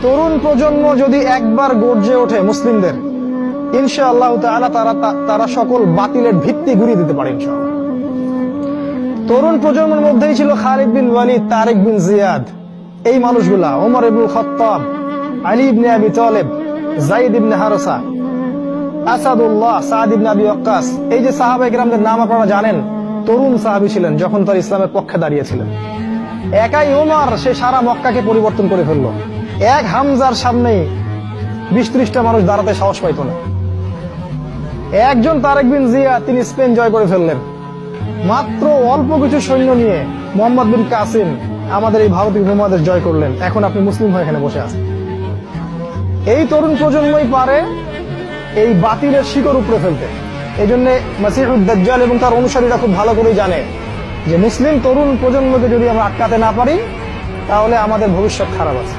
তরুণ প্রজন্ম যদি একবার গর্জে ওঠে মুসলিমদের, ইনশাআল্লাহ তাআলা তারা সকল বাতিলের ভিত্তি গুঁড়িয়ে দিতে পারে ইনশাআল্লাহ। তরুণ প্রজন্মের মধ্যেই ছিল খালিদ বিন ওয়ালিদ, তারেক বিন জিয়াদ, এই মানুষগুলা, ওমর ইবনুল খাত্তাব, আলী ইবনে আবি তালেব, যায়েদ ইবনে হারেসা, আসাদুল্লাহ, সাদ ইবনে আবি ওয়াক্কাস। এই যে সাহাবায়ে কেরামদের নাম আপনারা জানেন, তরুণ সাহাবী ছিলেন যখন তারা ইসলামের পক্ষে দাঁড়িয়েছিলেন। একাই ওমর সে সারা মক্কাকে পরিবর্তন করে ফেললো। এক হামজার সামনে 20-30টা মানুষ দাঁড়াতে সাহস পাইত না। একজন তারেক বিন জিয়াদ, তিনি স্পেন জয় করে ফেললেন মাত্র অল্প কিছু সৈন্য নিয়ে। মোহাম্মদ বিন কাসিম আমাদের এই ভারতীয় উপমহাদেশ জয় করলেন। এখন আপনি মুসলিম হয়ে এখানে বসে আছেন। এই তরুণ প্রজন্মই পারে এই বাতিলের শিকড় উপড়ে ফেলতে। এই জন্য মাসিহুদ দাজ্জাল এবং তার অনুসারীরা খুব ভালো করেই জানে যে মুসলিম তরুণ প্রজন্মকে যদি আমরা আটকাতে না পারি, তাহলে আমাদের ভবিষ্যৎ খারাপ আছে।